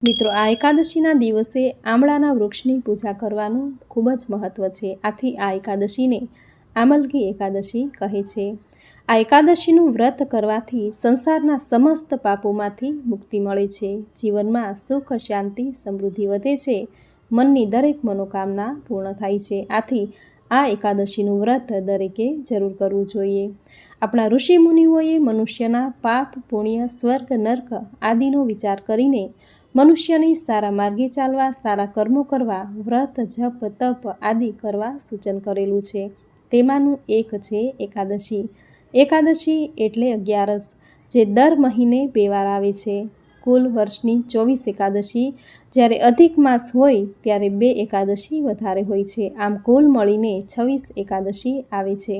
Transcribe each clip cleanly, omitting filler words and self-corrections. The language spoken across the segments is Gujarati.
મિત્રો, આ એકાદશીના દિવસે આમળાના વૃક્ષની પૂજા કરવાનું ખૂબ જ મહત્ત્વ છે. આથી આ એકાદશીને આમલકી એકાદશી કહે છે. આ એકાદશીનું વ્રત કરવાથી સંસારના સમસ્ત પાપોમાંથી મુક્તિ મળે છે. જીવનમાં સુખ, શાંતિ, સમૃદ્ધિ વધે છે. મનની દરેક મનોકામના પૂર્ણ થાય છે. આથી આ એકાદશીનું વ્રત દરેકે જરૂર કરવું જોઈએ. આપણા ઋષિ મુનિઓએ મનુષ્યના પાપ, પુણ્ય, સ્વર્ગ, નર્ક આદિનો વિચાર કરીને મનુષ્યને સારા માર્ગે ચાલવા, સારા કર્મો કરવા, વ્રત, જપ, તપ આદિ કરવા સૂચન કરેલું છે. તેમાંનું એક છે એકાદશી. એકાદશી એટલે 11, જે દર મહિને 2 વાર આવે છે. કુલ વર્ષની 24 એકાદશી, જ્યારે અધિક માસ હોય ત્યારે 2 એકાદશી વધારે હોય છે. આમ કુલ મળીને 26 એકાદશી આવે છે.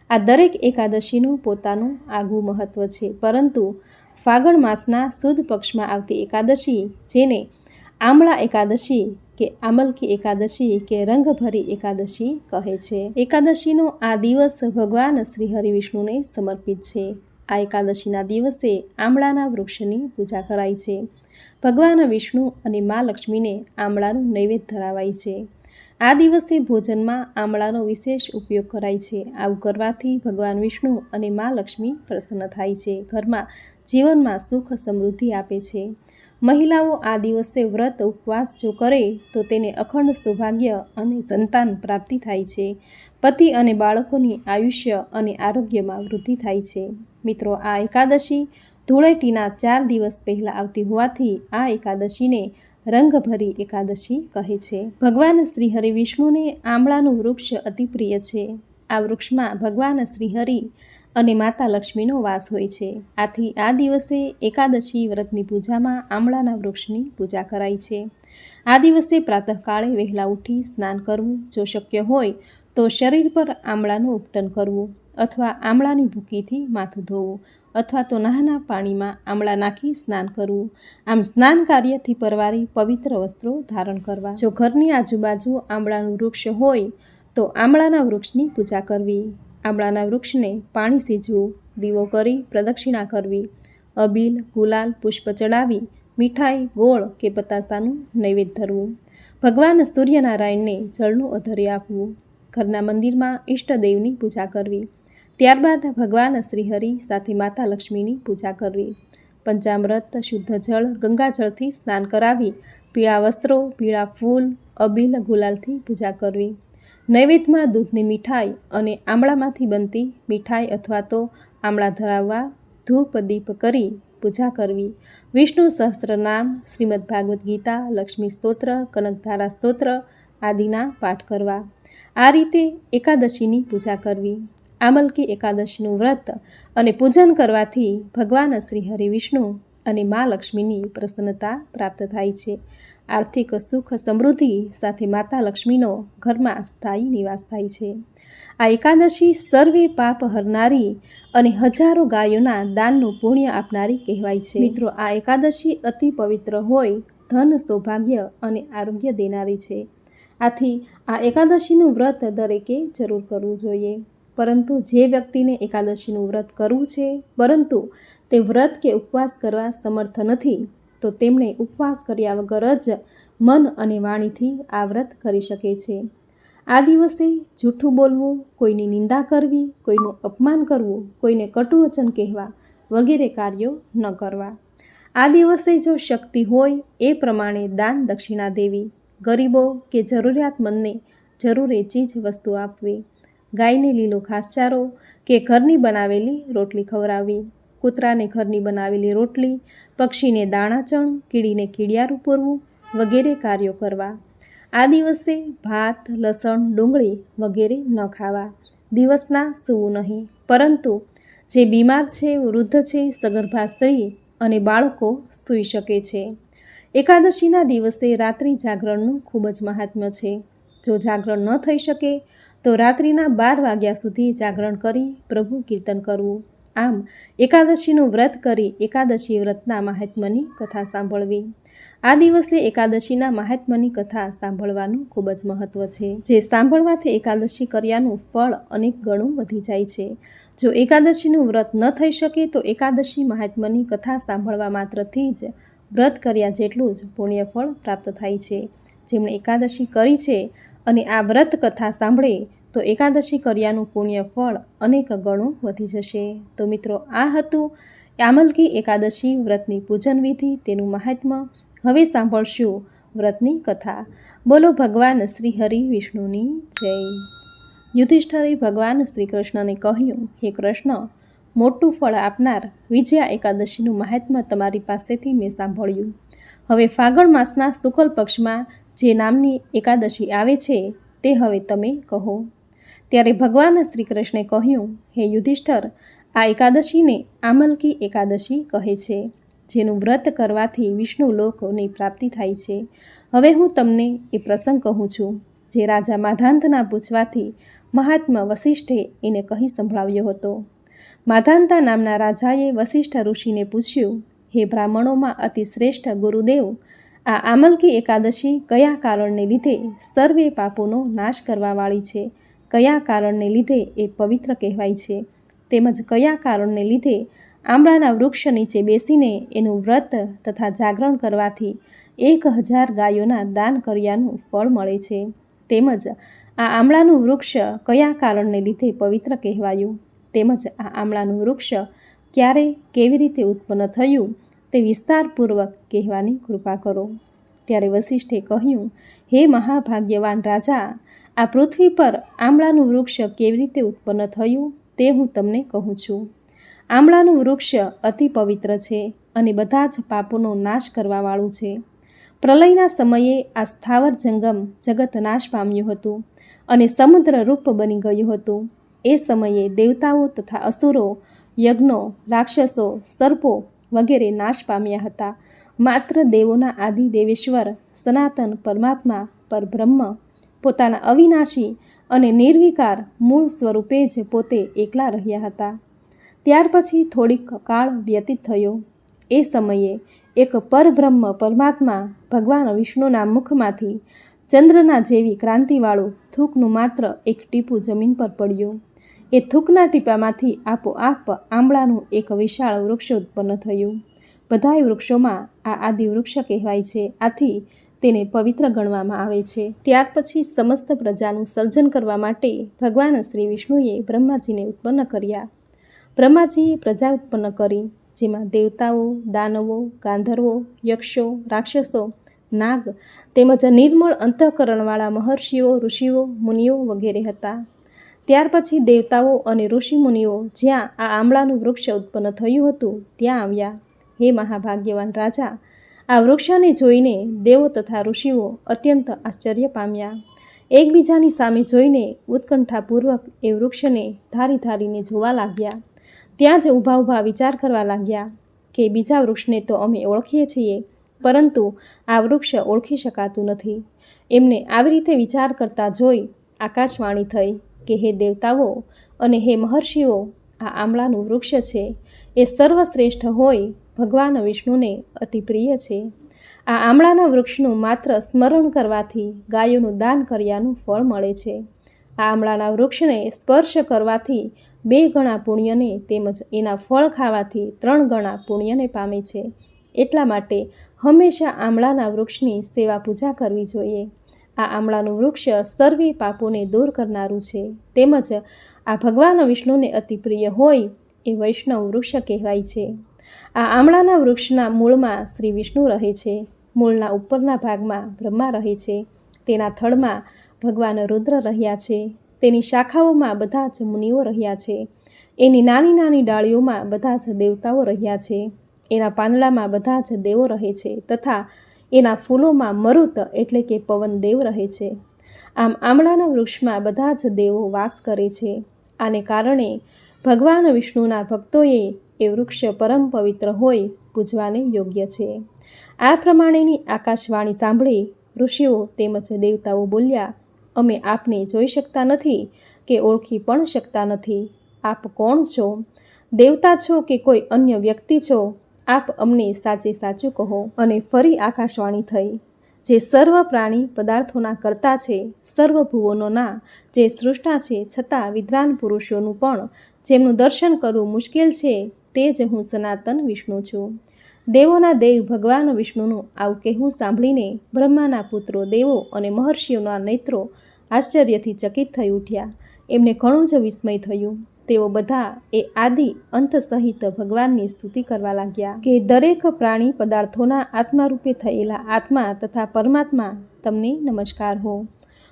આ દરેક એકાદશીનું પોતાનું આગવું મહત્ત્વ છે. પરંતુ ફાગણ માસના સુદ પક્ષમાં આવતી એકાદશી, જેને આમળા એકાદશી કે આમલકી એકાદશી કે રંગભરી એકાદશી કહે છે. એકાદશીનો આ દિવસ ભગવાન શ્રી હરિવિષ્ણુને સમર્પિત છે. આ એકાદશીના દિવસે આમળાના વૃક્ષની પૂજા કરાય છે. ભગવાન વિષ્ણુ અને મા લક્ષ્મીને આમળાનું નૈવેદ્ય ધરાવાય છે. આ દિવસે ભોજનમાં આમળાનો વિશેષ ઉપયોગ કરાય છે. આવું કરવાથી ભગવાન વિષ્ણુ અને મા લક્ષ્મી પ્રસન્ન થાય છે. ઘરમાં જીવનમાં સુખ સમૃદ્ધિ આપે છે. મહિલાઓ આ દિવસે વ્રત ઉપવાસ જો કરે તો તેને અખંડ સૌભાગ્ય અને સંતાન પ્રાપ્તિ થાય છે. પતિ અને બાળકોની આયુષ્ય અને આરોગ્યમાં વૃદ્ધિ થાય છે. મિત્રો, આ એકાદશી ધૂળેટીના 4 દિવસ પહેલાં આવતી હોવાથી આ એકાદશીને રંગભરી એકાદશી કહે છે. ભગવાન શ્રી હરિ વિષ્ણુને આમળાનું વૃક્ષ અતિ પ્રિય છે. આ વૃક્ષમાં ભગવાન શ્રી હરિ અને માતા લક્ષ્મીનો વાસ હોય છે. આથી આ દિવસે એકાદશી વ્રતની પૂજામાં આમળાના વૃક્ષની પૂજા કરાય છે. આ દિવસે પ્રાતઃકાળે વહેલા ઉઠી સ્નાન કરવું, જો શક્ય હોય તો શરીર પર આમળાનું ઉપટન કરવું, અથવા આમળાની ભૂકીથી માથું ધોવું, અથવા તો નાના પાણીમાં આમળા નાખી સ્નાન કરવું. આમ સ્નાન કાર્યથી પરવારી પવિત્ર વસ્ત્રો ધારણ કરવા. જો ઘરની આજુબાજુ આમળાનું વૃક્ષ હોય તો આમળાના વૃક્ષની પૂજા કરવી. આમળાના વૃક્ષને પાણી સીંચવું, દીવો કરી પ્રદક્ષિણા કરવી, અબીલ, ગુલાલ, પુષ્પ ચડાવી, મીઠાઈ, ગોળ કે પતાસાનું નૈવેદ્ય ધરવું. ભગવાન સૂર્યનારાયણને જળનું અધર્ય આપવું. ઘરના મંદિરમાં ઈષ્ટદેવની પૂજા કરવી. ત્યારબાદ ભગવાન શ્રીહરિ સાથે માતા લક્ષ્મીની પૂજા કરવી. પંચામૃત, શુદ્ધ જળ, ગંગાજળથી સ્નાન કરાવી, પીળા વસ્ત્રો, પીળા ફૂલ, અબીલ, ગુલાલથી પૂજા કરવી. નૈવેદ્યમાં દૂધની મીઠાઈ અને આમળામાંથી બનતી મીઠાઈ અથવા તો આમળા ધરાવવા, ધૂપ દીપ કરી પૂજા કરવી. વિષ્ણુ સહસ્ત્રનામ, શ્રીમદ ભાગવદ્ ગીતા, લક્ષ્મી સ્તોત્ર, કનકધારા સ્તોત્ર આદિના પાઠ કરવા. આ રીતે એકાદશીની પૂજા કરવી. આમલકી એકાદશીનું વ્રત અને પૂજન કરવાથી ભગવાન શ્રી હરિ વિષ્ણુ અને મા લક્ષ્મીની પ્રસન્નતા પ્રાપ્ત થાય છે. આર્થિક સુખ સમૃદ્ધિ સાથે માતા લક્ષ્મીનો ઘરમાં સ્થાયી નિવાસ થાય છે. આ એકાદશી સર્વે પાપ હરનારી અને હજારો ગાયોના દાનનું પુણ્ય આપનારી કહેવાય છે. મિત્રો, આ એકાદશી અતિ પવિત્ર હોય, ધન, સૌભાગ્ય અને આરોગ્ય દેનારી છે. આથી આ એકાદશીનું વ્રત દરેકે જરૂર કરવું જોઈએ. પરંતુ જે વ્યક્તિને એકાદશીનું વ્રત કરવું છે, પરંતુ તે વ્રત કે ઉપવાસ કરવા સમર્થ નથી, તો તેમણે ઉપવાસ કર્યા વગર જ મન અને વાણીથી આ વ્રત કરી શકે છે. આ દિવસે જૂઠું બોલવું, કોઈની નિંદા કરવી, કોઈનું અપમાન કરવું, કોઈને કટુ વચન કહેવા વગેરે કાર્યો ન કરવા. આ દિવસે જો શક્તિ હોય એ પ્રમાણે દાન દક્ષિણા દેવી. ગરીબો કે જરૂરિયાતમંદને જરૂરે ચીજ વસ્તુ આપવી. ગાયને લીલો ઘાસચારો કે ઘરની બનાવેલી રોટલી ખવડાવવી. કૂતરાને ઘરની બનાવેલી રોટલી, પક્ષીને દાણાચણ, કીડીને કીડિયારું પૂરવું વગેરે કાર્યો કરવા. આ દિવસે ભાત, લસણ, ડુંગળી વગેરે ન ખાવા. દિવસના સૂવું નહીં. પરંતુ જે બીમાર છે, વૃદ્ધ છે, સગર્ભા સ્ત્રી અને બાળકો સૂઈ શકે છે. એકાદશીના દિવસે રાત્રિ જાગરણનું ખૂબ જ મહાત્મ્ય છે. જો જાગરણ ન થઈ શકે તો રાત્રિના 12 વાગ્યા સુધી જાગરણ કરી પ્રભુ કીર્તન કરવું. આમ એકાદશીનું વ્રત કરી એકાદશી વ્રતના મહાત્મ્યની કથા સાંભળવી. આ દિવસે એકાદશીના મહાત્મ્યની કથા સાંભળવાનું ખૂબ જ મહત્ત્વ છે, જે સાંભળવાથી એકાદશી કર્યાનું ફળ અનેક ગણું વધી જાય છે. જો એકાદશીનું વ્રત ન થઈ શકે તો એકાદશી મહાત્મ્યની કથા સાંભળવા માત્રથી જ વ્રત કર્યા જેટલું જ પુણ્યફળ પ્રાપ્ત થાય છે. જેમણે એકાદશી કરી છે અને આ વ્રત કથા સાંભળે તો એકાદશી કર્યાનું પુણ્યફળ અનેક ગણું વધી જશે. તો મિત્રો, આ હતું આમલકી એકાદશી વ્રતની પૂજન વિધિ, તેનું મહાત્મ્ય. હવે સાંભળશું વ્રતની કથા. બોલો ભગવાન શ્રી હરિ વિષ્ણુની જય. યુધિષ્ઠિરે ભગવાન શ્રી કૃષ્ણને કહ્યું, હે કૃષ્ણ, મોટું ફળ આપનાર વિજયા એકાદશીનું મહાત્મ્ય તમારી પાસેથી મેં સાંભળ્યું. હવે ફાગણ માસના શુક્લ પક્ષમાં જે નામની એકાદશી આવે છે તે હવે તમે કહો. ત્યારે ભગવાન શ્રી કૃષ્ણે કહ્યું, હે યુધિષ્ઠિર, આ એકાદશીને આમલકી એકાદશી કહે છે, જેનું વ્રત કરવાથી વિષ્ણુ લોકની પ્રાપ્તિ થાય છે. હવે હું તમને એ પ્રસંગ કહું છું, જે રાજા માધાંતના પૂછવાથી મહાત્મા વસિષ્ઠે એને કહી સંભળાવ્યો હતો. માધાંતા નામના રાજાએ વસિષ્ઠ ઋષિને પૂછ્યું, હે બ્રાહ્મણોમાં અતિ શ્રેષ્ઠ ગુરુદેવ, આ આમલકી એકાદશી કયા કારણને લીધે સર્વે પાપોનો નાશ કરવાવાળી છે? કયા કારણને લીધે એ પવિત્ર કહેવાય છે? તેમજ કયા કારણને લીધે આંબળાના વૃક્ષ નીચે બેસીને એનું વ્રત તથા જાગરણ કરવાથી 1000 ગાયોના દાન કર્યાનું ફળ મળે છે? તેમજ આ આંબળાનું વૃક્ષ કયા કારણને લીધે પવિત્ર કહેવાયું? તેમજ આ આંબળાનું વૃક્ષ ક્યારે કેવી રીતે ઉત્પન્ન થયું તે વિસ્તારપૂર્વક કહેવાની કૃપા કરો. ત્યારે વસિષ્ઠે કહ્યું, હે મહાભાગ્યવાન રાજા, આ પૃથ્વી પર આંબળાનું વૃક્ષ કેવી રીતે ઉત્પન્ન થયું તે હું તમને કહું છું. આંબળાનું વૃક્ષ અતિ પવિત્ર છે અને બધા જ પાપોનો નાશ કરવાવાળું છે. પ્રલયના સમયે આ સ્થાવર જંગમ જગત નાશ પામ્યું હતું અને સમુદ્ર રૂપ બની ગયું હતું. એ સમયે દેવતાઓ તથા અસુરો, યજ્ઞો, રાક્ષસો, સર્પો વગેરે નાશ પામ્યા હતા. માત્ર દેવોના આદિ દેવેશ્વર સનાતન પરમાત્મા પરબ્રહ્મ પોતાના અવિનાશી અને નિર્વિકાર મૂળ સ્વરૂપે જ પોતે એકલા રહ્યા હતા. ત્યાર પછી થોડીક કાળ વ્યતીત થયો. એ સમયે એક પરબ્રહ્મ પરમાત્મા ભગવાન વિષ્ણુના મુખમાંથી ચંદ્રના જેવી ક્રાંતિવાળું થૂકનું માત્ર એક ટીપું જમીન પર પડ્યું. એ થૂકના ટીપામાંથી આપોઆપ આંબળાનું એક વિશાળ વૃક્ષ ઉત્પન્ન થયું. બધાય વૃક્ષોમાં આ આદિ વૃક્ષ કહેવાય છે, આથી તેને પવિત્ર ગણવામાં આવે છે. ત્યાર પછી સમસ્ત પ્રજાનું સર્જન કરવા માટે ભગવાન શ્રી વિષ્ણુએ બ્રહ્માજીને ઉત્પન્ન કર્યા. બ્રહ્માજીએ પ્રજા ઉત્પન્ન કરી, જેમાં દેવતાઓ, દાનવો, ગાંધર્વો, યક્ષો, રાક્ષસો, નાગ તેમજ નિર્મળ અંતઃકરણવાળા મહર્ષિઓ, ઋષિઓ, મુનિઓ વગેરે હતા. ત્યાર પછી દેવતાઓ અને ઋષિમુનિઓ જ્યાં આ આંબળાનું વૃક્ષ ઉત્પન્ન થયું હતું ત્યાં આવ્યા. હે મહાભાગ્યવાન રાજા, આ વૃક્ષને જોઈને દેવો તથા ઋષિઓ અત્યંત આશ્ચર્ય પામ્યા. એકબીજાની સામે જોઈને ઉત્કંઠાપૂર્વક એ વૃક્ષને ધારી ધારીને જોવા લાગ્યા. ત્યાં જ ઊભા ઊભા વિચાર કરવા લાગ્યા કે બીજા વૃક્ષને તો અમે ઓળખીએ છીએ, પરંતુ આ વૃક્ષ ઓળખી શકાતું નથી. એમને આવી રીતે વિચાર કરતા જોઈ આકાશવાણી થઈ કે હે દેવતાઓ અને હે મહર્ષિઓ, આ આંબળાનું વૃક્ષ છે એ સર્વશ્રેષ્ઠ હોય ભગવાન વિષ્ણુને અતિ પ્રિય છે. આ આંબળાના વૃક્ષનું માત્ર સ્મરણ કરવાથી ગાયોનું દાન કર્યાનું ફળ મળે છે. આ આંબળાના વૃક્ષને સ્પર્શ કરવાથી 2 ગણા પુણ્યને તેમજ એના ફળ ખાવાથી 3 ગણા પુણ્યને પામે છે. એટલા માટે હંમેશા આંબળાના વૃક્ષની સેવા પૂજા કરવી જોઈએ. આ આંબળાનું વૃક્ષ સર્વે પાપોને દૂર કરનારું છે. તેમજ આ ભગવાન વિષ્ણુને અતિ પ્રિય હોય એ વૈષ્ણવ વૃક્ષ કહેવાય છે. આ આંબળાના વૃક્ષના મૂળમાં શ્રી વિષ્ણુ રહે છે. મૂળના ઉપરના ભાગમાં બ્રહ્મા રહે છે. તેના થડમાં ભગવાન રુદ્ર રહ્યા છે. તેની શાખાઓમાં બધા જ મુનિઓ રહ્યા છે. એની નાની નાની ડાળીઓમાં બધા જ દેવતાઓ રહ્યા છે. એના પાંદડામાં બધા જ દેવો રહે છે તથા એના ફૂલોમાં મરુત એટલે કે પવનદેવ રહે છે. આમ આંબળાના વૃક્ષમાં બધા જ દેવો વાસ કરે છે. આને કારણે ભગવાન વિષ્ણુના ભક્તોએ એ વૃક્ષ પરમ પવિત્ર હોય પૂજવાને યોગ્ય છે. આ પ્રમાણેની આકાશવાણી સાંભળી ઋષિઓ તેમજ દેવતાઓ બોલ્યા, અમે આપને જોઈ શકતા નથી કે ઓળખી પણ શકતા નથી. આપ કોણ છો? દેવતા છો કે કોઈ અન્ય વ્યક્તિ છો? આપ અમને સાચે સાચું કહો. અને ફરી આકાશવાણી થઈ, જે સર્વ પ્રાણી પદાર્થોના કર્તા છે, સર્વ ભુવનોના જે સૃષ્ટા છે, છતાં વિદ્વાન પુરુષોનું પણ જેમનું દર્શન કરવું મુશ્કેલ છે, તે જ હું સનાતન વિષ્ણુ છું. દેવોના દેવ ભગવાન વિષ્ણુનું આવું કહેવું સાંભળીને બ્રહ્માના પુત્રો દેવો અને મહર્ષિઓના નેત્રો આશ્ચર્યથી ચકિત થઈ ઉઠ્યા. એમને ઘણું જ વિસ્મય થયું. તેઓ બધા એ આદિ અંત સહિત ભગવાનની સ્તુતિ કરવા લાગ્યા કે દરેક પ્રાણી પદાર્થોના આત્મારૂપે થયેલા આત્મા તથા પરમાત્મા તમને નમસ્કાર હો.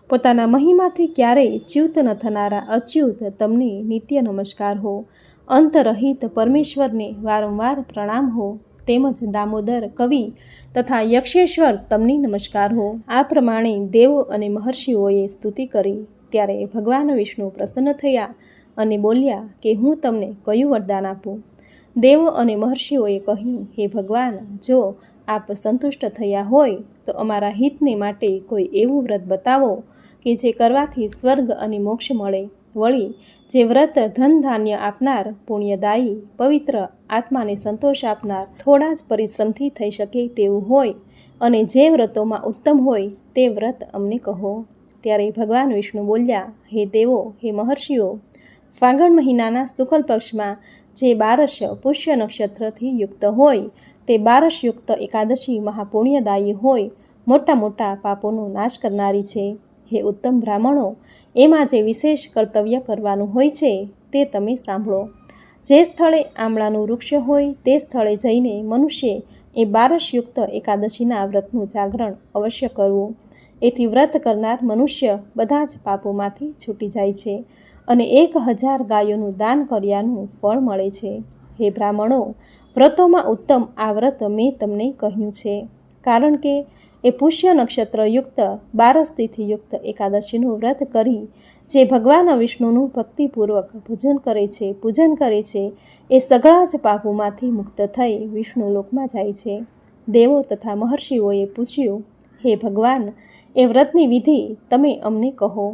પોતાના મહિમાથી ક્યારેય ચ્યુત ન થનારા અચ્યુત તમને નિત્ય નમસ્કાર હો. અંતરહિત પરમેશ્વરને વારંવાર પ્રણામ હો. તેમજ દામોદર કવિ તથા યક્ષેશ્વર તમને નમસ્કાર હો. આ પ્રમાણે દેવો અને મહર્ષિઓએ સ્તુતિ કરી. ત્યારે ભગવાન વિષ્ણુ પ્રસન્ન થયા અને બોલ્યા કે હું તમને કયું વરદાન આપું? દેવો અને મહર્ષિઓએ કહ્યું, હે ભગવાન, જો આપ સંતુષ્ટ થયા હોય તો અમારા હિતને માટે કોઈ એવું વ્રત બતાવો કે જે કરવાથી સ્વર્ગ અને મોક્ષ મળે. વળી જે વ્રત ધન ધાન્ય આપનાર, પુણ્યદાયી, પવિત્ર, આત્માને સંતોષ આપનાર, થોડા જ પરિશ્રમથી થઈ શકે તેવું હોય અને જે વ્રતોમાં ઉત્તમ હોય તે વ્રત અમને કહો. ત્યારે ભગવાન વિષ્ણુ બોલ્યા, હે દેવો, હે મહર્ષિઓ, ફાગણ મહિનાના શુક્લ પક્ષમાં જે 12 પુષ્ય નક્ષત્રથી યુક્ત હોય તે 12 યુક્ત એકાદશી મહાપુણ્યદાયી હોય, મોટા મોટા પાપોનો નાશ કરનારી છે. હે ઉત્તમ બ્રાહ્મણો, એમાં જે વિશેષ કર્તવ્ય કરવાનું હોય છે તે તમે સાંભળો. જે સ્થળે આમળાનું વૃક્ષ હોય તે સ્થળે જઈને મનુષ્ય એ 12 યુક્ત એકાદશીના વ્રતનું જાગરણ અવશ્ય કરવું. એથી વ્રત કરનાર મનુષ્ય બધા જ પાપોમાંથી છૂટી જાય છે અને 1000 ગાયોનું દાન કર્યાનું ફળ મળે છે. હે બ્રાહ્મણો, વ્રતોમાં ઉત્તમ આ વ્રત મેં તમને કહ્યું છે, કારણ કે એ પુષ્ય નક્ષત્રયુક્ત 12 તિથિયુક્ત એકાદશીનું વ્રત કરી જે ભગવાન વિષ્ણુનું ભક્તિપૂર્વક પૂજન કરે છે એ સઘળા જ પાપોમાંથી મુક્ત થઈ વિષ્ણુ લોકમાં જાય છે. દેવો તથા મહર્ષિઓએ પૂછ્યું, હે ભગવાન, એ વ્રતની વિધિ તમે અમને કહો.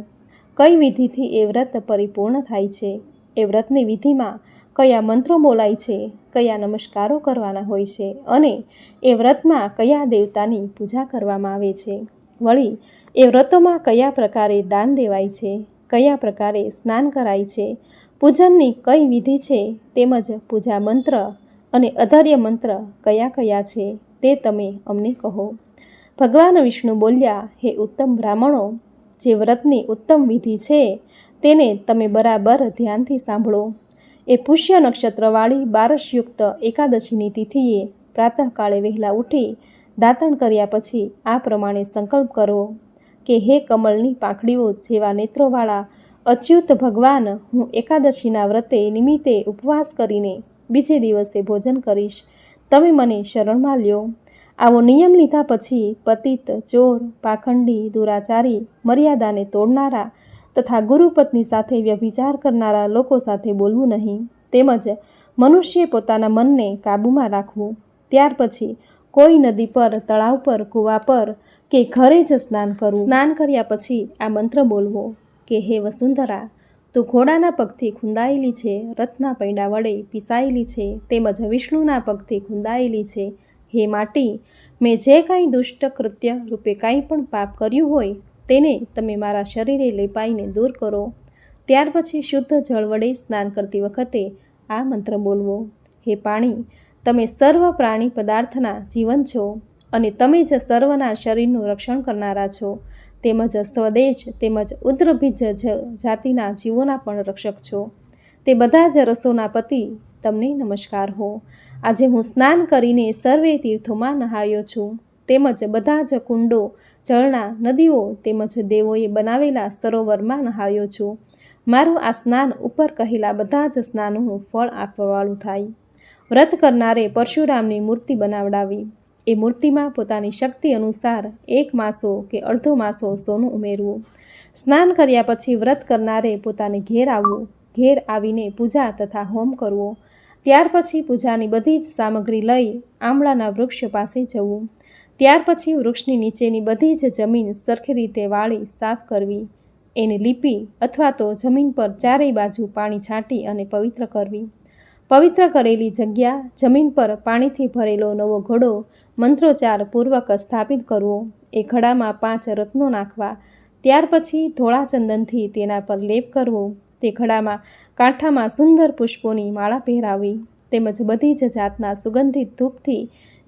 કઈ વિધિથી એ વ્રત પરિપૂર્ણ થાય છે? એ વ્રતની વિધિમાં કયા મંત્રો બોલાય છે? કયા નમસ્કારો કરવાના હોય છે? અને એ વ્રતમાં કયા દેવતાની પૂજા કરવામાં આવે છે? વળી એ વ્રતોમાં કયા પ્રકારે દાન દેવાય છે? કયા પ્રકારે સ્નાન કરાય છે? પૂજનની કઈ વિધિ છે? તેમજ પૂજા મંત્ર અને અધર્ય મંત્ર કયા કયા છે તે તમે અમને કહો. ભગવાન વિષ્ણુ બોલ્યા, હે ઉત્તમ બ્રાહ્મણો, જે વ્રતની ઉત્તમ વિધિ છે તેને તમે બરાબર ધ્યાનથી સાંભળો. એ પુષ્ય નક્ષત્રવાળી 12 યુક્ત એકાદશીની તિથિએ પ્રાતઃકાળે વહેલા ઉઠી દાંતણ કર્યા પછી આ પ્રમાણે સંકલ્પ કરવો કે હે કમળની પાંખડીઓ જેવા નેત્રોવાળા અચ્યુત ભગવાન, હું એકાદશીના વ્રતે નિમિત્તે ઉપવાસ કરીને બીજે દિવસે ભોજન કરીશ. તમે મને શરણમાં લ્યો. આવો નિયમ લીધા પછી પતિત, ચોર, પાખંડી, દુરાચારી, મર્યાદાને તોડનારા તથા ગુરુપત્ની સાથે વ્યભિચાર કરનારા લોકો સાથે બોલવું નહીં. તેમજ મનુષ્ય પોતાના મનને કાબૂમાં રાખવું. ત્યાર પછી કોઈ નદી પર, તળાવ પર, કૂવા પર કે ઘરે જ સ્નાન કરવું. સ્નાન કર્યા પછી આ મંત્ર બોલવો કે હે વસુંધરા, તું ઘોડાના પગથી ખૂંદાયેલી છે, રથના પૈડા વડે પીસાયેલી છે, તેમજ વિષ્ણુના પગથી ખૂંદાયેલી છે. હે માટી, મેં જે કાંઈ દુષ્ટ કૃત્ય રૂપે કાંઈ પણ પાપ કર્યું હોય તેને તમે મારા શરીરે લેપાઈને દૂર કરો. ત્યાર પછી શુદ્ધ જળ વડે સ્નાન કરતી વખતે આ મંત્ર બોલવો. હે પાણી, તમે સર્વ પ્રાણી પદાર્થના જીવન છો અને તમે જ સર્વના શરીરનું રક્ષણ કરનારા છો, તેમજ સ્વદેશ તેમજ ઉદ્રભીજ જાતિના જીવોના પણ રક્ષક છો. તે બધા જ રસોના પતિ, તમને નમસ્કાર હો. આજે હું સ્નાન કરીને સર્વે તીર્થોમાં નહાયો છું, તેમજ બધા જ કુંડો, જળના, નદીઓ તેમજ દેવોએ બનાવેલા સરોવરમાં નહાયો છું. મારું આ સ્નાન ઉપર કહેલા બધા જ સ્નાનોનું ફળ આપવાવાળું થાય. વ્રત કરનારે પરશુરામની મૂર્તિ બનાવડાવી. એ મૂર્તિમાં પોતાની શક્તિ અનુસાર 1 માસો કે અડધો માસો સોનું ઉમેરવું. સ્નાન કર્યા પછી વ્રત કરનારે પોતાને ઘેર આવવું. ઘેર આવીને પૂજા તથા હોમ કરવો. ત્યાર પછી પૂજાની બધી જ સામગ્રી લઈ આમળાના વૃક્ષ પાસે જવું. ત્યાર પછી વૃક્ષની નીચેની બધી જ જમીન સરખી રીતે વાળી સાફ કરવી. એને લીપી અથવા તો જમીન પર ચારેય બાજુ પાણી છાંટી અને પવિત્ર કરવી. પવિત્ર કરેલી જગ્યા, જમીન પર પાણીથી ભરેલો નવો ઘડો મંત્રોચ્ચાર પૂર્વક સ્થાપિત કરવો. એ ઘડામાં 5 રત્નો નાખવા. ત્યાર પછી ધોળા ચંદનથી તેના પર લેપ કરવો. તે ઘડામાં કાંઠામાં સુંદર પુષ્પોની માળા પહેરાવી. તેમજ બધી જ જાતના સુગંધિત ધૂપથી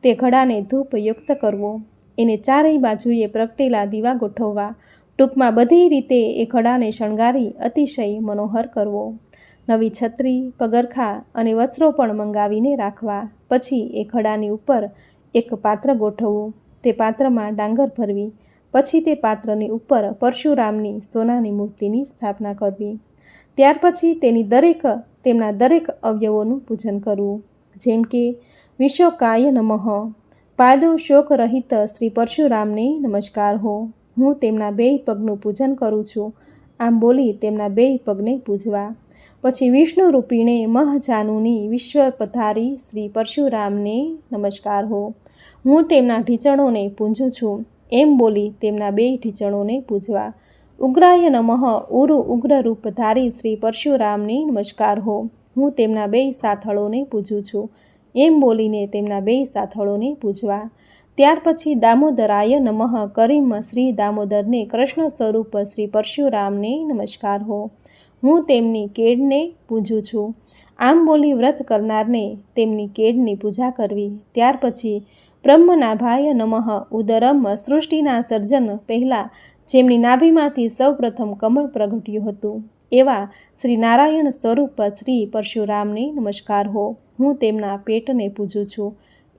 તે ઘડાને ધૂપયુક્ત કરવો, એને ચારેય બાજુએ પ્રગટેલા દીવા ગોઠવવા, ટૂંકમાં બધી રીતે એ ઘડાને શણગારી અતિશય મનોહર કરવો. નવી છત્રી, પગરખાં અને વસ્ત્રો પણ મંગાવીને રાખવા. પછી એ ઘડાની ઉપર એક પાત્ર ગોઠવવું, તે પાત્રમાં ડાંગર ભરવી. પછી તે પાત્રની ઉપર પરશુરામની સોનાની મૂર્તિની સ્થાપના કરવી. ત્યાર પછી તેમના દરેક અવયવોનું પૂજન કરવું, જેમ કે વિશોકાય નમઃ, પાદો શોક રહિત શ્રી પરશુરામને નમસ્કાર હો, હું તેમના બેય પગનું પૂજન કરું છું, આમ બોલી તેમના બેય પગને પૂજવા. પછી વિષ્ણુ રૂપીણે મહજાનુની વિશ્વ પધારી શ્રી પરશુરામને નમસ્કાર હો, હું તેમના ઢીચણોને પૂંજું છું, એમ બોલી તેમના બેય ઢીચણોને પૂજવા. ઉગ્રાય નમઃ, ઉરુ ઉગ્ર રૂપ ધારી શ્રી પરશુરામને નમસ્કાર હો, હું તેમના બેય સાથળોને પૂજું છું, એમ બોલીને તેમના બેય સાથળોને પૂજવા. ત્યાર પછી દામોદરાય નમઃ, કરીમ શ્રી દામોદરને કૃષ્ણ સ્વરૂપ શ્રી પરશુરામને નમસ્કાર હો, હું તેમની કેડને પૂજું છું, આમ બોલી વ્રત કરનારને તેમની કેડની પૂજા કરવી. ત્યાર પછી બ્રહ્મનાભાય નમઃ, ઉદરમ, સૃષ્ટિના સર્જન પહેલાં જેમની નાભીમાંથી સૌપ્રથમ કમળ પ્રગટ્યું હતું એવા શ્રી નારાયણ સ્વરૂપ શ્રી પરશુરામને નમસ્કાર હો, હું તેમના પેટને પૂજું છું,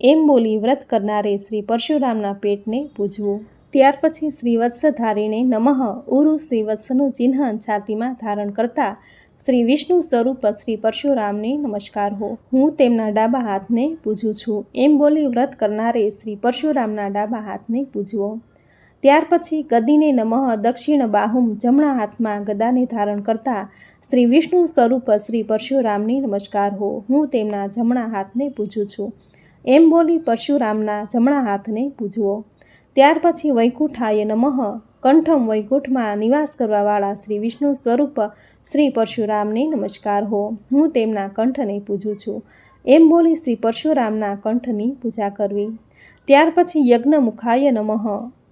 એમ બોલી વ્રત કરનારે શ્રી પરશુરામના પેટને પૂજવું. ત્યાર પછી શ્રીવત્સધારીને નમઃ, ઉરુ શ્રીવત્સનું ચિહ્ન છાતીમાં ધારણ કરતા શ્રી વિષ્ણુ સ્વરૂપ શ્રી પરશુરામને નમસ્કાર હો, હું તેમના ડાબા હાથને પૂજું છું, એમ બોલી વ્રત કરનારે શ્રી પરશુરામના ડાબા હાથને પૂજવો. ત્યાર પછી ગદીને નમઃ, દક્ષિણ બાહુમ, જમણા હાથમાં ગદાને ધારણ કરતા શ્રી વિષ્ણુ સ્વરૂપ શ્રી પરશુરામને નમસ્કાર હો, હું તેમના જમણા હાથને પૂજું છું, એમ બોલી પરશુરામના જમણા હાથને પૂજવો. ત્યાર પછી વૈકુંઠાય નમઃ, કંઠમ, વૈકુંઠમાં નિવાસ કરવાવાળા શ્રી વિષ્ણુ સ્વરૂપ શ્રી પરશુરામને નમસ્કાર હો, હું તેમના કંઠને પૂજું છું, એમ બોલી શ્રી પરશુરામના કંઠની પૂજા કરવી. ત્યાર પછી યજ્ઞ મુખાય નમઃ,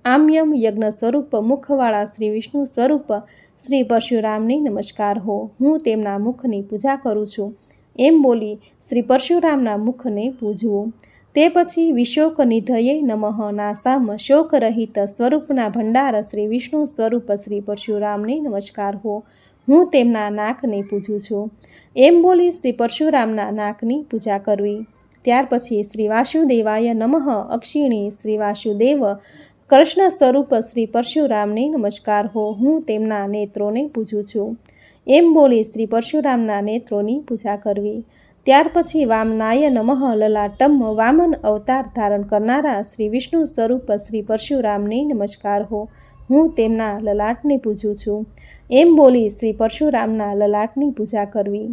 આમ્યમ, યજ્ઞ સ્વરૂપ મુખવાળા શ્રી વિષ્ણુ સ્વરૂપ શ્રી પરશુરામને નમસ્કાર હો, હું તેમના મુખની પૂજા કરું છું, એમ બોલી શ્રી પરશુરામના મુખને પૂજવું. તે પછી વિશોક નિધયે નમઃ, નાસામ, શોકરહિત સ્વરૂપના ભંડાર શ્રી વિષ્ણુ સ્વરૂપ શ્રી પરશુરામને નમસ્કાર હો, હું તેમના નાકને પૂજું છું, એમ બોલી શ્રી પરશુરામના નાકની પૂજા કરવી. ત્યાર પછી શ્રી વાસુદેવાય નમઃ, અક્ષિણી, શ્રી વાસુદેવ કૃષ્ણ સ્વરૂપ શ્રી પરશુરામને નમસ્કાર હો, હું તેમના નેત્રોને પૂજું છું, એમ બોલી શ્રી પરશુરામના નેત્રોની પૂજા કરવી. ત્યાર પછી વામનાય નમઃ, લલાટમ, વામન અવતાર ધારણ કરનારા શ્રી વિષ્ણુ સ્વરૂપ શ્રી પરશુરામને નમસ્કાર હો, હું તેમના લલાટને પૂજું છું, એમ બોલી શ્રી પરશુરામના લલાટની પૂજા કરવી.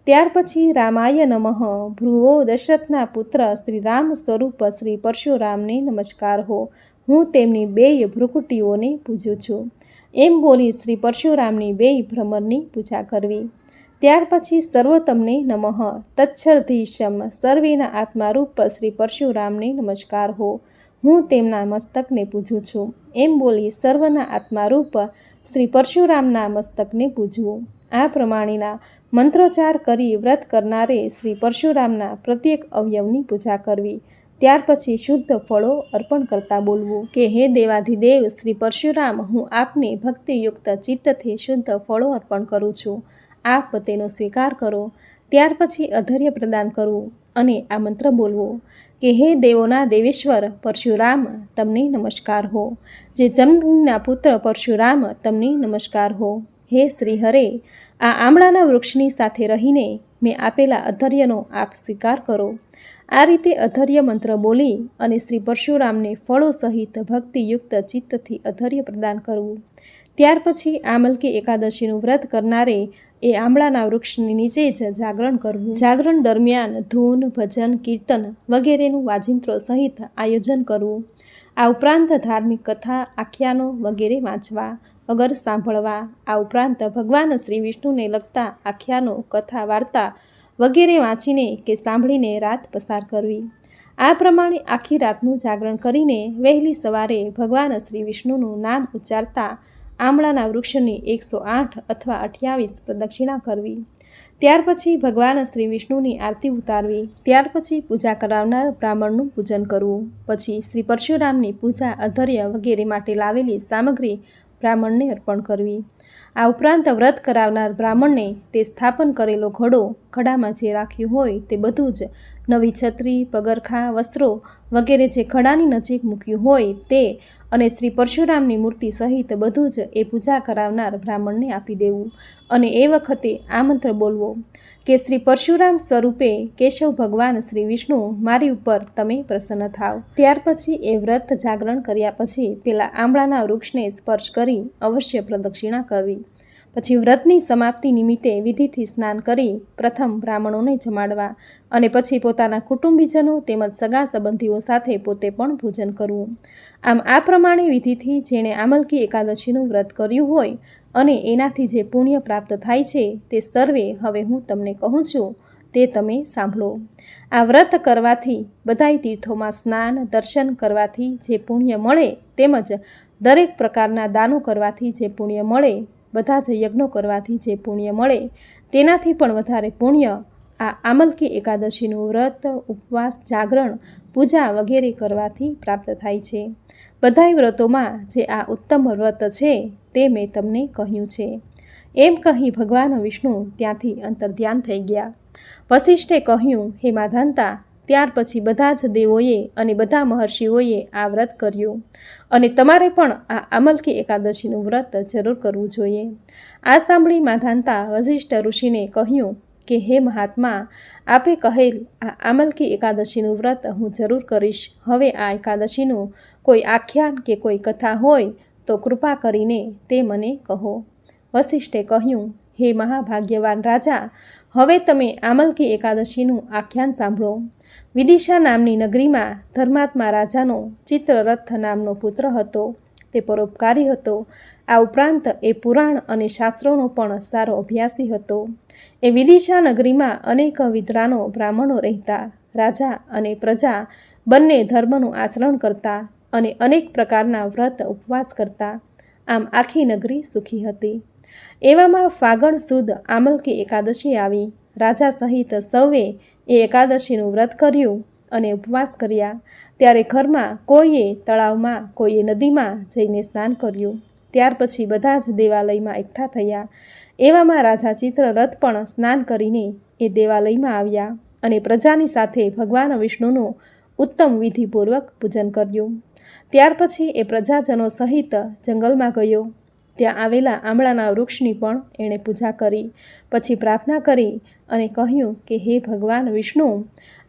ત્યાર પછી રામાય નમઃ, ભ્રુવો, દશરથના પુત્ર શ્રી રામ સ્વરૂપ શ્રી પરશુરામને નમસ્કાર હો, હું તેમની બેય ભ્રુકુટીઓને પૂજું છું, એમ બોલી શ્રી પરશુરામની બેય ભ્રમરની પૂજા કરવી. ત્યાર પછી સર્વોત્તમને નમઃ, તચ્છર્ધીશમ, સર્વેના આત્મારૂપ શ્રી પરશુરામને નમસ્કાર હો, હું તેમના મસ્તકને પૂજું છું, એમ બોલી સર્વના આત્મારૂપ શ્રી પરશુરામના મસ્તકને પૂજવું. આ પ્રમાણેના મંત્રોચ્ચાર કરી વ્રત કરનારે શ્રી પરશુરામના પ્રત્યેક અવયવની પૂજા કરવી. ત્યાર પછી શુદ્ધ ફળો અર્પણ કરતા બોલવું કે હે દેવાધિદેવ શ્રી પરશુરામ, હું આપને ભક્તિયુક્ત ચિત્તથી શુદ્ધ ફળો અર્પણ કરું છું, આપ તેનો સ્વીકાર કરો. ત્યાર પછી અધર્ય પ્રદાન કરવું અને આ મંત્ર બોલવો કે હે દેવોના દેવેશ્વર પરશુરામ, તમને નમસ્કાર હો. જે જમદગ્નિના પુત્ર પરશુરામ, તમને નમસ્કાર હો. હે શ્રી હરે, આ આમળાના વૃક્ષની સાથે રહીને મેં આપેલા અધર્યનો આપ સ્વીકાર કરો. આ રીતે અધર્ય મંત્ર બોલી અને શ્રી પરશુરામને ફળો સહિત ભક્તિયુક્ત ચિત્તથી અધર્ય પ્રદાન કરવું. ત્યાર પછી આમલકી એકાદશીનું વ્રત કરનારે એ આમળાના વૃક્ષની નીચે જ જાગરણ કરવું. જાગરણ દરમિયાન ધૂન, ભજન, કીર્તન વગેરેનું વાજિંત્રો સહિત આયોજન કરવું. આ ઉપરાંત ધાર્મિક કથા, આખ્યાનો વગેરે વાંચવા, અગર સાંભળવા. આ ઉપરાંત ભગવાન શ્રી વિષ્ણુને લગતા આખ્યાનો, કથા, વાર્તા વગેરે વાંચીને કે સાંભળીને રાત પસાર કરવી. આ પ્રમાણે આખી રાતનું જાગરણ કરીને વહેલી સવારે ભગવાન શ્રી વિષ્ણુનું નામ ઉચ્ચારતા આમળાના વૃક્ષની 108 અથવા 28 પ્રદક્ષિણા કરવી. ત્યાર પછી ભગવાન શ્રી વિષ્ણુની આરતી ઉતારવી, ત્યાર પછી પૂજા કરાવનાર બ્રાહ્મણનું પૂજન કરવું, પછી શ્રી પરશુરામની પૂજા અધર્ય વગેરે માટે લાવેલી સામગ્રી બ્રાહ્મણને અર્પણ કરવી. આ ઉપરાંત વ્રત કરાવનાર બ્રાહ્મણને તે સ્થાપન કરેલો ઘડો, ઘડામાં જે રાખ્યું હોય તે બધું જ, નવી છત્રી, પગરખાં, વસ્ત્રો વગેરે જે ઘડાની નજીક મૂક્યું હોય તે અને શ્રી પરશુરામની મૂર્તિ સહિત બધું જ એ પૂજા કરાવનાર બ્રાહ્મણને આપી દેવું. અને એ વખતે આ મંત્ર બોલવો કે શ્રી પરશુરામ સ્વરૂપે કેશવ ભગવાન શ્રી વિષ્ણુ મારી ઉપર તમે પ્રસન્ન થાવ. ત્યાર પછી એ વ્રત જાગરણ કર્યા પછી પેલા આંબળાના વૃક્ષને સ્પર્શ કરી અવશ્ય પ્રદક્ષિણા કરવી. પછી વ્રતની સમાપ્તિ નિમિત્તે વિધિથી સ્નાન કરી પ્રથમ બ્રાહ્મણોને જમાડવા અને પછી પોતાના કુટુંબીજનો તેમજ સગા સંબંધીઓ સાથે પોતે પણ ભોજન કરવું. આમ આ પ્રમાણે વિધિથી જેણે આમલકી એકાદશીનું વ્રત કર્યું હોય અને એનાથી જે પુણ્ય પ્રાપ્ત થાય છે તે સર્વે હવે હું તમને કહું છું તે તમે સાંભળો. આ વ્રત કરવાથી બધાય તીર્થોમાં સ્નાન દર્શન કરવાથી જે પુણ્ય મળે તેમજ દરેક પ્રકારના દાનો કરવાથી જે પુણ્ય મળે, બધા જ યજ્ઞો કરવાથી જે પુણ્ય મળે તેનાથી પણ વધારે પુણ્ય આ આમલકી એકાદશીનું વ્રત, ઉપવાસ, જાગરણ, પૂજા વગેરે કરવાથી પ્રાપ્ત થાય છે. બધાય વ્રતોમાં જે આ ઉત્તમ વ્રત છે તે મેં તમને કહ્યું છે. એમ કહી ભગવાન વિષ્ણુ ત્યાંથી અંતર્ધ્યાન થઈ ગયા. વસિષ્ઠે કહ્યું, હે માધાંતા, ત્યાર પછી બધા જ દેવોએ અને બધા મહર્ષિઓએ આ વ્રત કર્યું અને તમારે પણ આ આમલકી એકાદશીનું વ્રત જરૂર કરવું જોઈએ. આ સાંભળી માધાંતા વસિષ્ઠ ઋષિને કહ્યું કે હે મહાત્મા, આપે કહેલ આ આમલકી એકાદશીનું વ્રત હું જરૂર કરીશ. હવે આ એકાદશીનું કોઈ આખ્યાન કે કોઈ કથા હોય તો કૃપા કરીને તે મને કહો. વસિષ્ઠે કહ્યું, હે મહાભાગ્યવાન રાજા, હવે તમે આમલકી એકાદશીનું આખ્યાન સાંભળો. વિદિશા નામની નગરીમાં ધર્માત્મા રાજાનો ચિત્રરથ નામનો પુત્ર હતો. તે પરોપકારી હતો. આ ઉપરાંત એ પુરાણ અને શાસ્ત્રોનો પણ સારો અભ્યાસી હતો. એ વિદિશા નગરીમાં અનેક વિદ્વાનો બ્રાહ્મણો રહેતા. રાજા અને પ્રજા બંને ધર્મનું આચરણ કરતા અને અનેક પ્રકારના વ્રત ઉપવાસ કરતા. આમ આખી નગરી સુખી હતી. એવામાં ફાગણ સુદ આમલકી એકાદશી આવી. રાજા સહિત સૌએ એ એકાદશીનું વ્રત કર્યું અને ઉપવાસ કર્યા. ત્યારે ઘરમાં કોઈએ તળાવમાં, કોઈએ નદીમાં જઈને સ્નાન કર્યું. ત્યાર પછી બધા જ દેવાલયમાં એકઠા થયા. એવામાં રાજા ચિત્રરથ પણ સ્નાન કરીને એ દેવાલયમાં આવ્યા અને પ્રજાની સાથે ભગવાન વિષ્ણુનું ઉત્તમ વિધિપૂર્વક પૂજન કર્યું. ત્યાર પછી એ પ્રજાજનો સહિત જંગલમાં ગયો. ત્યાં આવેલા આંબળાના વૃક્ષની પણ એણે પૂજા કરી. પછી પ્રાર્થના કરી અને કહ્યું કે હે ભગવાન વિષ્ણુ,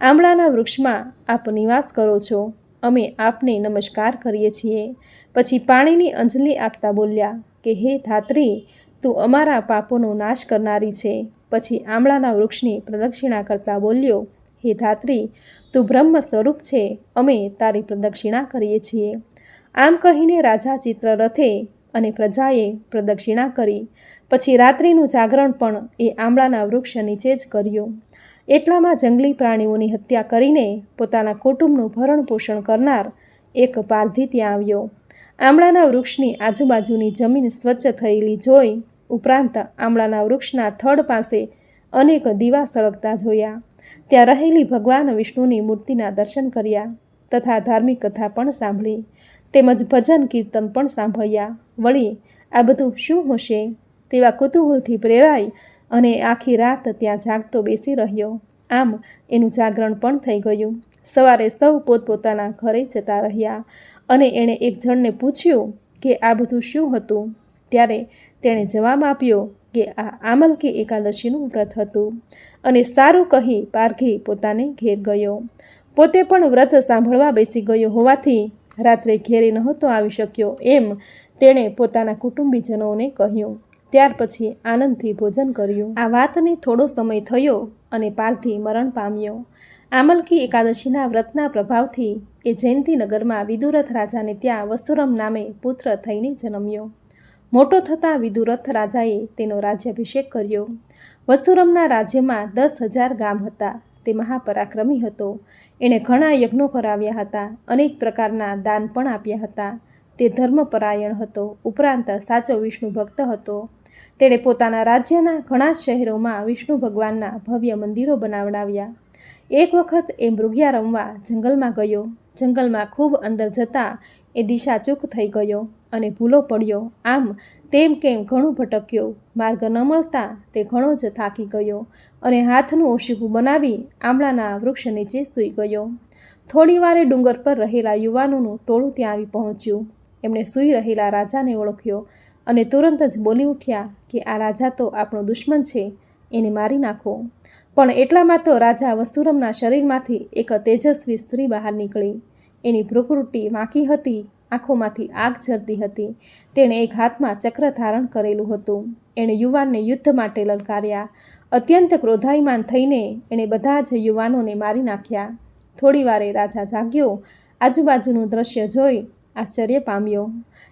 આંબળાના વૃક્ષમાં આપ નિવાસ કરો છો, અમે આપને નમસ્કાર કરીએ છીએ. પછી પાણીની અંજલિ આપતા બોલ્યા કે હે ધાત્રી, તું અમારા પાપોનો નાશ કરનારી છે. પછી આંબળાના વૃક્ષની પ્રદક્ષિણા કરતા બોલ્યો, હે ધાત્રી, તું બ્રહ્મ સ્વરૂપ છે, અમે તારી પ્રદક્ષિણા કરીએ છીએ. આમ કહીને રાજા ચિત્રરથે અને પ્રજાએ પ્રદક્ષિણા કરી. પછી રાત્રિનું જાગરણ પણ એ આંબળાના વૃક્ષ નીચે જ કર્યું. એટલામાં જંગલી પ્રાણીઓની હત્યા કરીને પોતાના કુટુંબનું ભરણ પોષણ કરનાર એક પારધી ત્યાં આવ્યો. આંબળાના વૃક્ષની આજુબાજુની જમીન સ્વચ્છ થયેલી જોઈ ઉપરાંત આંબળાના વૃક્ષના થડ પાસે અનેક દીવા સળગતા જોયા. ત્યાં રહેલી ભગવાન વિષ્ણુની મૂર્તિના દર્શન કર્યા તથા ધાર્મિક કથા પણ સાંભળી તેમજ ભજન કીર્તન પણ સાંભળ્યા. વળી આ બધું શું હશે તેવા કુતૂહલથી પ્રેરાઈ અને આખી રાત ત્યાં જાગતો બેસી રહ્યો. આમ એનું જાગરણ પણ થઈ ગયું. સવારે સૌ પોતપોતાના ઘરે જતા રહ્યા અને એણે એક જણને પૂછ્યું કે આ બધું શું હતું. ત્યારે તેણે જવાબ આપ્યો કે આ આમલકી એકાદશીનું વ્રત હતું અને સારું કહી પારઘી પોતાને ઘેર ગયો. પોતે પણ વ્રત સાંભળવા બેસી ગયો હોવાથી રાત્રે ઘેરે નહોતો આવી શક્યો એમ તેણે પોતાના કુટુંબીજનોને કહ્યું. ત્યાર પછી આનંદથી ભોજન કર્યું. આ વાતને થોડો સમય થયો અને પારધી મરણ પામ્યો. આમલકી એકાદશીના વ્રતના પ્રભાવથી એ જયંતિનગરમાં વિદુરથ રાજાને ત્યાં વસુરમ નામે પુત્ર થઈને જન્મ્યો. મોટો થતાં વિદુરથ રાજાએ તેનો રાજ્યાભિષેક કર્યો. વસુરમના રાજ્યમાં 10,000 ગામ હતા. તે મહાપરાક્રમી હતો. એણે ઘણા યજ્ઞો કરાવ્યા હતા. અનેક પ્રકારના દાન પણ આપ્યા હતા. તે ધર્મપરાયણ હતો. ઉપરાંત સાચો વિષ્ણુ ભક્ત હતો. તેણે પોતાના રાજ્યના ઘણા શહેરોમાં વિષ્ણુ ભગવાનના ભવ્ય મંદિરો બનાવડાવ્યા. એક વખત એ મૃગિયા રમવા જંગલમાં ગયો. જંગલમાં ખૂબ અંદર જતાં એ દિશાચૂક થઈ ગયો અને ભૂલો પડ્યો. આમ તેમ કેમ ઘણું ભટક્યો. માર્ગ ન મળતા તે ઘણો જ થાકી ગયો અને હાથનું ઓશીકું બનાવી આમળાના વૃક્ષ નીચે સૂઈ ગયો. થોડી વારે ડુંગર પર રહેલા યુવાનોનું ટોળું ત્યાં આવી પહોંચ્યું. એમણે સૂઈ રહેલા રાજાને ઓળખ્યો અને તુરંત જ બોલી ઉઠ્યા કે આ રાજા તો આપણો દુશ્મન છે, એને મારી નાખો. પણ એટલામાં તો રાજા વસુરમના શરીરમાંથી એક તેજસ્વી સ્ત્રી બહાર નીકળી. એની ભ્રુકુટી વાંકી હતી, આંખોમાંથી આગ ઝરતી હતી. તેણે એક હાથમાં ચક્ર ધારણ કરેલું હતું. એણે યુવાનને યુદ્ધ માટે લલકાર્યા. અત્યંત ક્રોધાયમાન થઈને એણે બધા જ યુવાનોને મારી નાખ્યા. થોડી વારે રાજા જાગ્યો. આજુબાજુનું દ્રશ્ય જોઈ આશ્ચર્ય પામ્યો.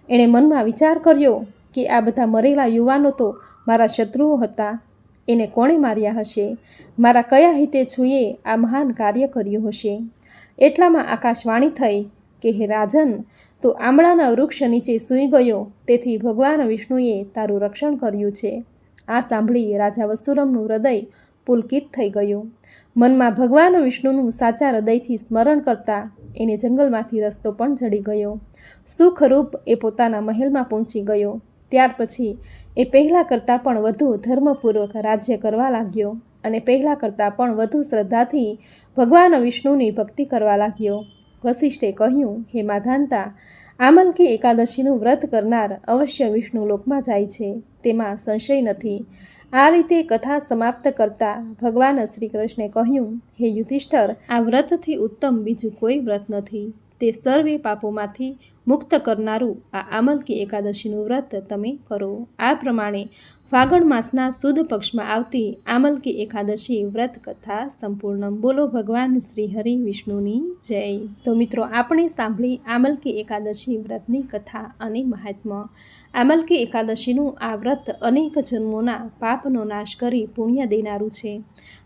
એણે મનમાં વિચાર કર્યો કે આ બધા મરેલા યુવાનો તો મારા શત્રુઓ હતા. એને કોણે માર્યા હશે? મારા કયા હિતેચ્છુએ આ મહાન કાર્ય કર્યું હશે? એટલામાં આકાશવાણી થઈ કે હે રાજન, તું આમળાના વૃક્ષ નીચે સૂઈ ગયો, તેથી ભગવાન વિષ્ણુએ તારું રક્ષણ કર્યું છે. આ સાંભળી રાજા વસુરમનું હૃદય પુલકિત થઈ ગયું. મનમાં ભગવાન વિષ્ણુનું સાચા હૃદયથી સ્મરણ કરતા એને જંગલમાંથી રસ્તો પણ જડી ગયો. સુખરૂપ એ પોતાના મહેલમાં પહોંચી ગયો. ત્યાર પછી એ પહેલાં કરતાં પણ વધુ ધર્મપૂર્વક રાજ્ય કરવા લાગ્યો અને પહેલાં કરતાં પણ વધુ શ્રદ્ધાથી ભગવાન વિષ્ણુની ભક્તિ કરવા લાગ્યો. વસિષ્ઠે કહ્યું, હે માધાનતા, આમલકી એકાદશીનું વ્રત કરનાર અવશ્ય વિષ્ણુ લોકમાં જાય છે, તેમાં સંશય નથી. આ રીતે કથા સમાપ્ત કરતા ભગવાન શ્રી કૃષ્ણે કહ્યું, હે યુધિષ્ઠર, આ વ્રતથી ઉત્તમ બીજું કોઈ વ્રત નથી. તે સર્વે પાપોમાંથી મુક્ત કરનારું આ આમલકી એકાદશીનું વ્રત તમે કરો. આ પ્રમાણે ફાગણ માસના સુદ પક્ષમાં આવતી આમલકી એકાદશી વ્રત કથા સંપૂર્ણ. બોલો ભગવાન શ્રી હરિ વિષ્ણુની જય. તો મિત્રો, આપણે સાંભળી આમલકી એકાદશી વ્રતની કથા અને મહાત્મ્ય. આમલકી એકાદશીનું આ વ્રત અનેક જન્મોના પાપનો નાશ કરી પુણ્ય દેનારું છે.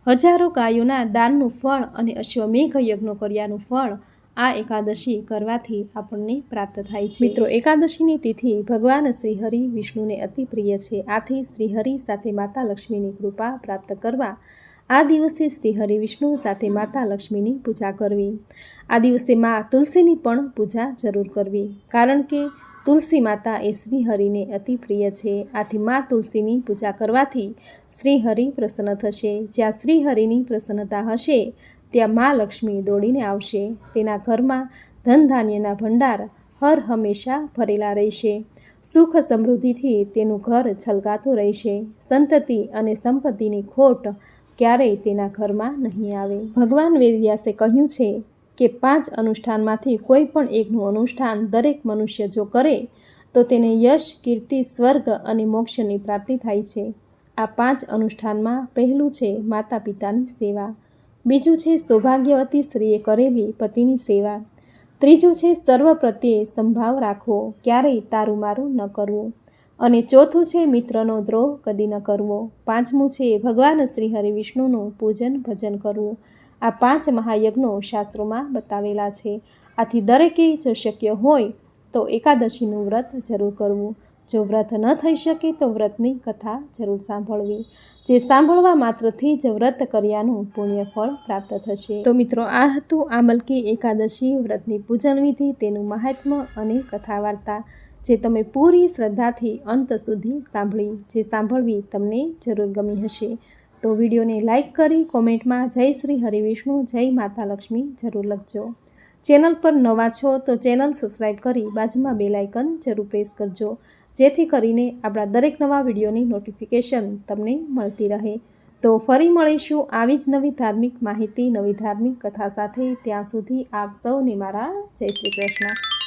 હજારો ગાયોના દાનનું ફળ અને અશ્વમેઘ યજ્ઞો કર્યાનું ફળ આ એકાદશી કરવાથી આપણને પ્રાપ્ત થાય છે. મિત્રો, એકાદશીની તિથિ ભગવાન શ્રી હરિ વિષ્ણુને અતિ પ્રિય છે. આથી શ્રી હરિ સાથે માતા લક્ષ્મીની કૃપા પ્રાપ્ત કરવા આ દિવસે શ્રી હરિ વિષ્ણુ સાથે માતા લક્ષ્મીની પૂજા કરવી. આ દિવસે મા તુલસીની પણ પૂજા જરૂર કરવી, કારણ કે તુલસી માતા એ શ્રી હરિને અતિ પ્રિય છે. આથી મા તુલસીની પૂજા કરવાથી શ્રી હરિ પ્રસન્ન થશે. જ્યાં શ્રી હરિની પ્રસન્નતા હશે ત્યાં મા લક્ષ્મી દોડીને આવશે. તેના ઘરમાં ધન ધાન્યના ભંડાર હર હંમેશા ભરેલા રહેશે. સુખ સમૃદ્ધિથી તેનું ઘર છલકાતું રહેશે. સંતતિ અને સંપત્તિની ખોટ ક્યારેય તેના ઘરમાં નહીં આવે. ભગવાન વેદવ્યાસે કહ્યું છે કે 5 અનુષ્ઠાનમાંથી કોઈ પણ એકનું અનુષ્ઠાન દરેક મનુષ્ય જો કરે તો તેને યશ, કીર્તિ, સ્વર્ગ અને મોક્ષની પ્રાપ્તિ થાય છે. આ 5 અનુષ્ઠાનમાં પહેલું છે માતા પિતાની સેવા. બીજું છે સૌભાગ્યવતી સ્ત્રીએ કરેલી પતિની સેવા. ત્રીજું છે સર્વ પ્રત્યે સંભાવ રાખવો, ક્યારેય તારું મારું ન કરવું. અને ચોથું છે મિત્રનો દ્રોહ કદી ન કરવો. પાંચમું છે ભગવાન શ્રી હરિ વિષ્ણુનું પૂજન ભજન કરવું. આ 5 મહાયજ્ઞો શાસ્ત્રોમાં બતાવેલા છે. આથી દરેકે જો શક્ય હોય તો એકાદશીનું વ્રત જરૂર કરવું. જો વ્રત ન થઈ શકે તો વ્રતની કથા જરૂર સાંભળવી. જે સાંભળવા માત્રથી જ વ્રત કર્યાનું પુણ્ય ફળ પ્રાપ્ત થશે. તો મિત્રો, આ હતું આમલકી એકાદશી વ્રતની પૂજન વિધિ, તેનું મહાત્મ્ય અને કથા વાર્તા, જે તમે પૂરી શ્રદ્ધાથી અંત સુધી સાંભળી. જે સાંભળવી તમને જરૂર ગમી હશે. તો વિડીયોને લાઈક કરી કોમેન્ટમાં જય શ્રી હરિ વિષ્ણુ, જય માતા લક્ષ્મી જરૂર લખજો. ચેનલ પર નવા છો તો ચેનલ સબસ્ક્રાઈબ કરી બાજુમાં બેલ આઇકન જરૂર પ્રેસ કરજો, જેથી કરીને આપણા દરેક નવા વિડીયોની નોટિફિકેશન તમને મળતી રહે. તો ફરી મળીશું આવી જ નવી ધાર્મિક માહિતી, નવી ધાર્મિક કથા સાથે. ત્યાં સુધી આપ સૌને મારા જય શ્રી કૃષ્ણ.